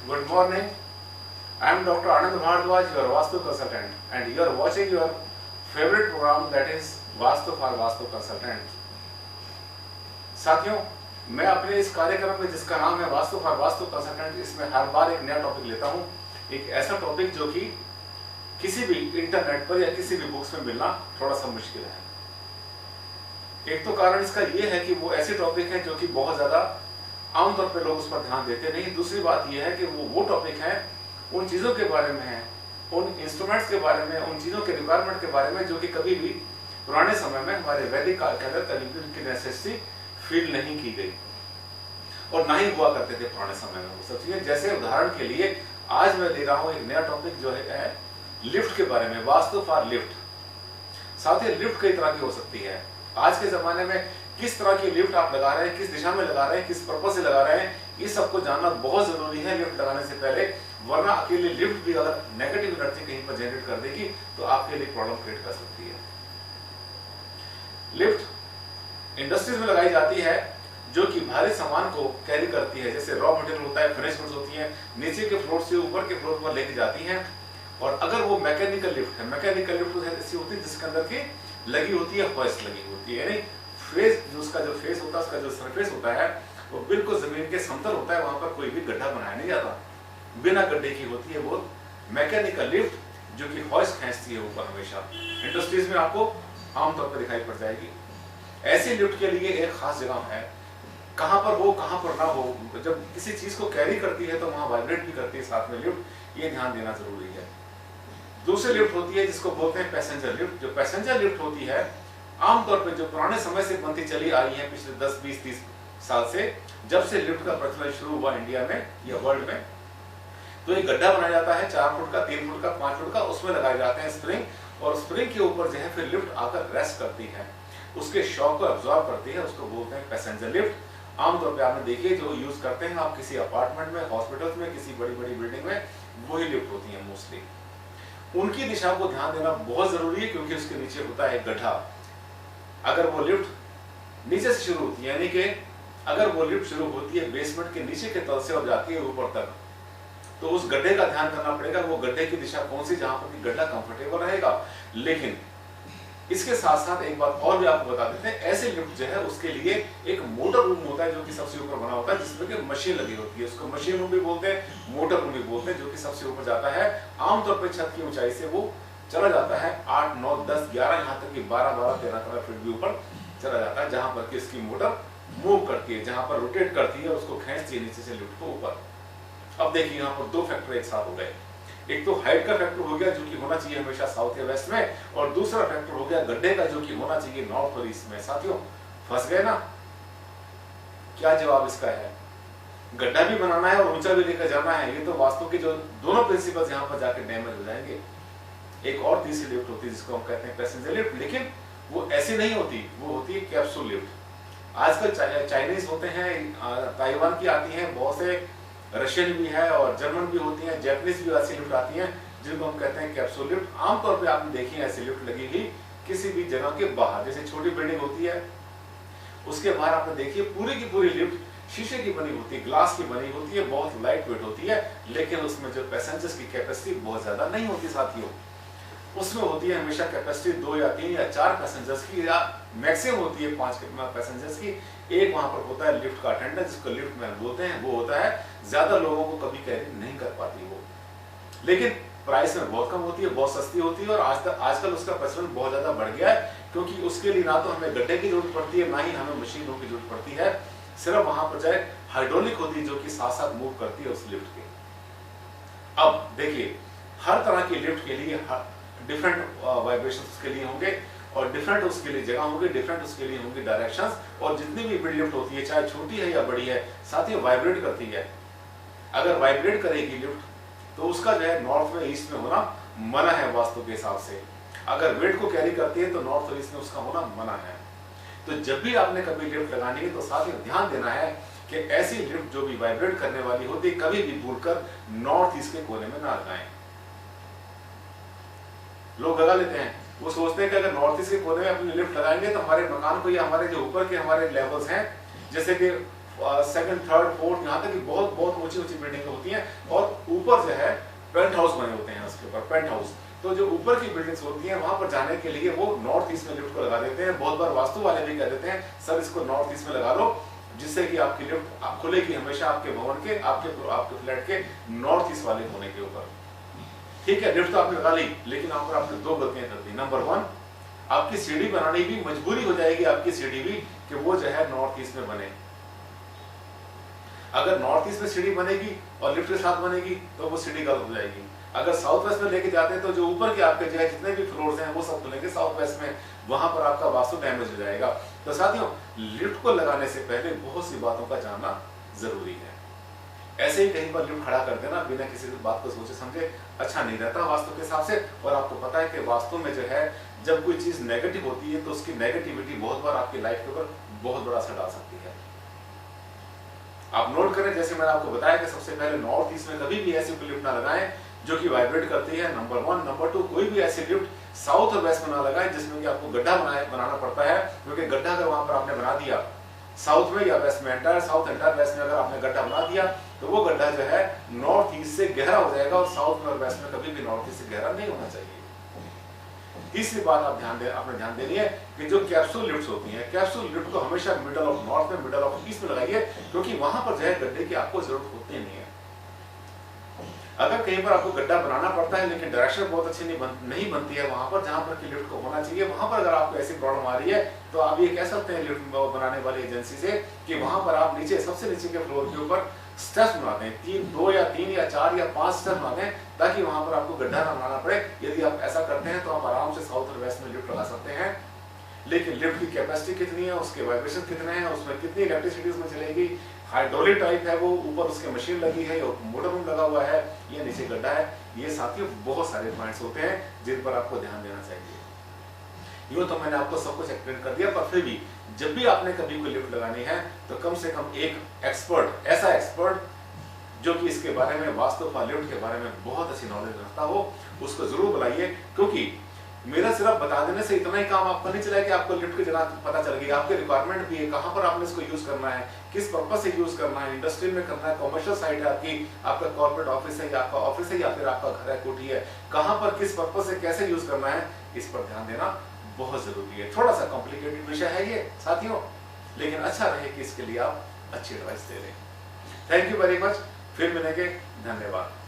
Good morning. I am Dr. Anand Bhardwaj, your Vastu consultant, and you are watching your favorite program, that is Vastu for Vastu Consultant. साथियों, मैं अपने इस कार्यक्रम में जिसका नाम है वास्तु फॉर वास्तु कंसल्टेंट, इसमें हर बार एक नया टॉपिक लेता हूं। एक ऐसा टॉपिक जो कि किसी भी इंटरनेट पर या किसी भी बुक्स में मिलना थोड़ा सा मुश्किल है। एक तो कारण इसका यह है कि वो ऐसे टॉपिक है जो कि बहुत ज्यादा आमतौर पर लोग उस पर ध्यान देते नहीं। दूसरी बात यह है कि वो टॉपिक है उन चीजों के बारे में है, उन इंस्ट्रूमेंट्स के बारे में, उन चीजों के रिक्वायरमेंट के बारे में जो कि कभी भी पुराने समय में हमारे वैदिक काल के अंदर कभी भी उनकी नेसेसिटी फील नहीं की गई और ना ही हुआ करते थे पुराने समय में वो सब चीजें। जैसे उदाहरण के लिए आज मैं दे रहा हूं एक नया टॉपिक जो है लिफ्ट के बारे में, वास्तु फॉर लिफ्ट। साथ ही लिफ्ट कई तरह की हो सकती है। आज के जमाने में किस तरह की लिफ्ट आप लगा रहे हैं, किस दिशा में लगा रहे हैं, किस पर्पज से लगा रहे हैं, इस सबको जानना बहुत जरूरी है लिफ्ट लगाने से पहले। वरना अकेले लिफ्ट भी अगर नेगेटिव एनर्जी कहीं पर जनरेट कर देगी तो आपके लिए प्रॉब्लम क्रिएट कर सकती है। लिफ्ट इंडस्ट्रीज में लगाई जाती है जो कि भारी सामान को कैरी करती है, जैसे रॉ मटेरियल होता है, फिनिश गुड्स होती हैं, नीचे के फ्लोर से ऊपर के फ्लोर पर लेके जाती हैं। और अगर वो मैकेनिकल लिफ्ट है, मैकेनिकल लिफ्ट ऐसी होती है जिसके अंदर की लगी होती है होइस्ट लगी होती है, यानी फेस जो उसका जो फेस होता है, उसका जो सरफेस होता है वो बिल्कुल जमीन के समतल होता है, वहां पर कोई भी गड्ढा बनाया नहीं जाता, बिना गड्ढे की होती है वो मैकेनिकल लिफ्ट जो कि होइस्ट खींचती है ऊपर। हमेशा इंडस्ट्रीज में आपको आमतौर पर दिखाई पड़ जाएगी। ऐसी लिफ्ट के लिए एक खास जगह है, कहां पर हो कहां पर ना हो। जब किसी चीज को कैरी करती है तो वहां वाइब्रेट भी करती है साथ में लिफ्ट, ये ध्यान देना जरूरी है। दूसरी लिफ्ट होती है जिसको बोलते हैं पैसेंजर लिफ्ट। जो पैसेंजर लिफ्ट होती है आमतौर पर जो पुराने समय से बनती चली आई है, पिछले 10, 20, 30 साल से, जब से लिफ्ट का प्रचलन शुरू हुआ इंडिया में या वर्ल्ड में, तो एक गड्ढा बनाया जाता है 4 फुट का, 3 फुट का, 5 फुट का, उसमें लगाए जाते हैं स्प्रिंग, और स्प्रिंग के ऊपर जो है फिर लिफ्ट आकर रेस्ट करती है, उसके शॉक को एब्जॉर्ब करती है, उसको बोलते हैं पैसेंजर लिफ्ट। आमतौर पे आपने देखिए जो यूज करते हैं आप किसी अपार्टमेंट में, हॉस्पिटल्स में, किसी बड़ी बड़ी बिल्डिंग में, वही लिफ्ट होती है मोस्टली। उनकी दिशा को ध्यान देना बहुत जरूरी है क्योंकि उसके नीचे होता है गड्ढा। अगर वो लिफ्ट नीचे से शुरू होती है, यानी कि अगर वो लिफ्ट शुरू होती है बेसमेंट के नीचे के तल से और जाती है ऊपर तक, तो उस गड्ढे का ध्यान करना पड़ेगा, वो गड्ढे की दिशा कौन सी, जहां पर गड्ढा कंफर्टेबल रहेगा। लेकिन इसके साथ साथ एक बात और भी आपको बता देते हैं, ऐसे लिफ्ट जो है उसके लिए एक मोटर रूम होता है जो कि सबसे ऊपर बना होता है, जिसमें कि मशीन लगी होती है, उसको मशीन रूम भी बोलते हैं, मोटर रूम भी बोलते हैं, जो कि सबसे ऊपर जाता है। आमतौर पर छत की ऊंचाई से वो चला जाता है 8, 9, 10, 11, यहाँ तक कि 12, 13 फीट भी ऊपर चला जाता है, जहां पर कि इसकी मोटर मूव करती है, जहां पर रोटेट करती है, उसको खींचती है नीचे से लिफ्ट को ऊपर। अब देखिए यहाँ पर 2 फैक्टर एक साथ हो गए। एक तो हाइट का फैक्टर हो गया जो कि होना चाहिए हमेशा साउथ या वेस्ट में, और दूसरा फैक्टर हो गया गड्ढे का जो कि होना चाहिए नॉर्थ और ईस्ट में। साथियों फंस गए ना? क्या जवाब इसका है? गड्ढा भी बनाना है और ऊंचा भी लेकर जाना है, ये तो वास्तु के जो दोनों प्रिंसिपल्स यहाँ पर जाकर डैमेज हो जाएंगे। एक और तीसरी लिफ्ट होती है जिसको हम कहते हैं पैसेंजर लिफ्ट, लेकिन वो ऐसी नहीं होती, वो होती है कैप्सूल लिफ्ट। आजकल चाइनीज होते हैं, ताइवान की आती हैं, बहुत से रशियन भी है और जर्मन भी होती हैं, जापानीज भी ऐसी लिफ्ट आती हैं जिनको हम कहते हैं कैप्सूल लिफ्ट। आमतौर पे आपने देखी है ऐसी लिफ्ट लगी हुई किसी भी जगह के बाहर, जैसे छोटी बिल्डिंग होती है उसके बाहर आपने देखिए पूरी की पूरी लिफ्ट शीशे की बनी होती है, ग्लास की बनी होती है, बहुत लाइट वेट होती है, लेकिन उसमें जो पैसेंजर्स की कैपेसिटी बहुत ज्यादा नहीं होती साथियों। उसमें होती है हमेशा कैपेसिटी 2 या 3 या 4 पैसेंजर्स की, या मैक्सिमम होती है 5 पैसेंजर्स की। एक वहां पर होता है लिफ्ट का अटेंडेंट जिसको लिफ्ट मैन बोलते हैं, वो होता है, ज्यादा लोगों को कभी कैरी नहीं कर पाती वो, लेकिन प्राइस में बहुत कम होती है, बहुत सस्ती होती है, और आजकल उसका प्रचलन बहुत ज्यादा बढ़ गया है क्योंकि उसके लिए ना तो हमें गड्ढे की जरूरत पड़ती है, ना ही हमें मशीनों की जरूरत पड़ती है। सिर्फ वहां पर जाए हाइड्रोलिक होती है जो कि साथ साथ मूव करती है उस लिफ्ट के। अब देखिए हर तरह की लिफ्ट के लिए डिफरेंट वाइब्रेशन के लिए होंगे और डिफरेंट उसके लिए जगह होंगे, डिफरेंट उसके लिए होंगे डायरेक्शंस, और जितनी भी बड़ी लिफ्ट होती है चाहे छोटी है या बड़ी है साथ ही वाइब्रेट करती है। अगर वाइब्रेट करेगी लिफ्ट तो उसका जो है नॉर्थ में ईस्ट में होना मना है वास्तु के हिसाब से। अगर वेट को कैरी करती है तो नॉर्थ और ईस्ट में उसका होना मना है। तो जब भी आपने कभी लिफ्ट लगानी है तो साथ ही ध्यान देना है कि ऐसी लिफ्ट जो भी वाइब्रेट करने वाली होती है कभी भी भूलकर नॉर्थ ईस्ट के कोने में ना लगाएं। लोग लगा लेते हैं, वो सोचते हैं कि अगर नॉर्थ ईस्ट के कोने में अपनी लिफ्ट लगाएंगे तो हमारे मकान को या हमारे जो ऊपर के हमारे लेवल्स हैं जैसे कि सेकंड, थर्ड, फोर्थ, यहाँ तक कि बहुत बहुत ऊंची ऊंची बिल्डिंग होती हैं और ऊपर जो है पेंट हाउस बने होते हैं, उसके ऊपर पेंट हाउस। तो जो ऊपर की बिल्डिंग्स होती हैं वहां पर जाने के लिए वो नॉर्थ ईस्ट में लिफ्ट को लगा देते हैं। बहुत बार वास्तु वाले भी कह देते हैं सर इसको नॉर्थ ईस्ट में लगा लो, जिससे कि आपकी लिफ्ट खुलेगी हमेशा आपके भवन के, आपके फ्लैट के नॉर्थ ईस्ट वाले कोने के ऊपर। ठीक है, लिफ्ट तो आपने लगा ली, लेकिन यहाँ पर आपने दो गलतियां कर दी। नंबर 1, आपकी सीढ़ी बनाने की मजबूरी हो जाएगी आपकी सीढ़ी भी कि वो जो है नॉर्थ ईस्ट में बने। अगर नॉर्थ ईस्ट में सीढ़ी बनेगी और लिफ्ट के साथ बनेगी तो वो सीढ़ी गलत हो जाएगी। अगर साउथ वेस्ट में लेके जाते हैं तो जो ऊपर के आपके जो है जितने भी फ्लोर्स हैं वो सब खुलेंगे साउथ वेस्ट में, वहां पर आपका वास्तु डैमेज हो जाएगा। तो साथियों, लिफ्ट को लगाने से पहले बहुत सी बातों का जानना जरूरी है। ऐसे ही कहीं पर लिफ्ट खड़ा कर देना बिना किसी बात को सोचे समझे अच्छा नहीं रहता वास्तु के हिसाब से। और आपको पता है कि वास्तु में जो है जब कोई चीज नेगेटिव होती है तो उसकी नेगेटिविटी बहुत बार आपकी लाइफ के ऊपर बहुत बड़ा असर डाल सकती है। आप नोट करें, जैसे मैंने आपको बताया कि सबसे पहले नॉर्थ ईस्ट में कभी भी ऐसी कोई लिफ्ट ना लगाएं जो कि वाइब्रेट करती है, नंबर 1। नंबर 2, कोई भी ऐसी लिफ्ट साउथ और वेस्ट में ना लगाएं जिसमें कि आपको गड्ढा बनाना पड़ता है, क्योंकि गड्ढा अगर वहां पर आपने बना दिया साउथ में या वेस्ट में, एंटायर साउथ एंटायर वेस्ट में अगर आपने गड्ढा बना दिया तो वो गड्ढा जो है नॉर्थ ईस्ट से गहरा हो जाएगा और साउथ में और वेस्ट में कभी भी नॉर्थ ईस्ट से गहरा नहीं होना चाहिए। तीसरी बात आपने ध्यान देनी है कि जो कैप्सूल लिफ्ट्स होती हैं, कैप्सूल लिफ्ट को हमेशा मिडल ऑफ नॉर्थ में, मिडल ऑफ ईस्ट में लगाइए, क्योंकि वहां पर जो है गड्ढे की आपको जरूरत होती नहीं है। अगर कहीं पर आपको गड्ढा बनाना पड़ता है लेकिन डायरेक्शन बहुत अच्छी नहीं बनती है वहां पर जहां पर कि लिफ्ट को होना चाहिए, वहां पर अगर आपको ऐसी प्रॉब्लम आ रही है तो आप ये कह सकते हैं लिफ्ट बनाने वाली एजेंसी से कि वहां पर आप नीचे सबसे नीचे के फ्लोर के ऊपर स्टेप्स बनाते हैं, 2 या 3 या 4 या 5 स्टेप्स बनाते हैं, ताकि वहां पर आपको गड्ढा ना बनाना पड़े। यदि आप ऐसा करते हैं तो आप आराम से साउथ और वेस्ट में लिफ्ट लगा सकते हैं। लेकिन लिफ्ट की कैपेसिटी कितनी है, उसके वाइब्रेशन कितने हैं, उसमें कितनी इलेक्ट्रिसिटी उसमें चलेगी, हाइड्रोलिक टाइप है वो, ऊपर उसके मशीन लगी है या मोटर रूम लगा हुआ है या नीचे गड्ढा है, ये साथियों बहुत सारे पॉइंट्स होते हैं जिन पर आपको ध्यान देना चाहिए। यूं तो मैंने आपको सब कुछ एक्सप्लेन कर दिया, पर फिर भी जब भी आपने कभी कोई लिफ्ट लगानी है तो कम से कम एक एक्सपर्ट, ऐसा एक्सपर्ट जो कि इसके बारे में, वास्तु और लिफ्ट के बारे में बहुत अच्छी नॉलेज रखता हो, उसको जरूर बुलाइए। क्योंकि मेरा सिर्फ बता देने से इतना ही काम आपका नहीं चला कि आपको लिफ्ट की जगह पता चल गई, आपके रिक्वायरमेंट भी है, कहां पर आपने इसको यूज करना है, किस पर्पस से यूज करना है, इंडस्ट्री में करना है, कमर्शियल साइट है आपकी, आपका कॉर्पोरेट ऑफिस है या आपका ऑफिस है या फिर आपका घर है, कोठी है, कहां पर किस पर्पस से कैसे यूज करना है, इस पर ध्यान देना बहुत जरूरी है। थोड़ा सा कॉम्प्लिकेटेड विषय है ये साथियों, लेकिन अच्छा रहे कि इसके लिए आप अच्छी एडवाइस दे रहे हैं। थैंक यू वेरी मच, फिर मिलेंगे, धन्यवाद।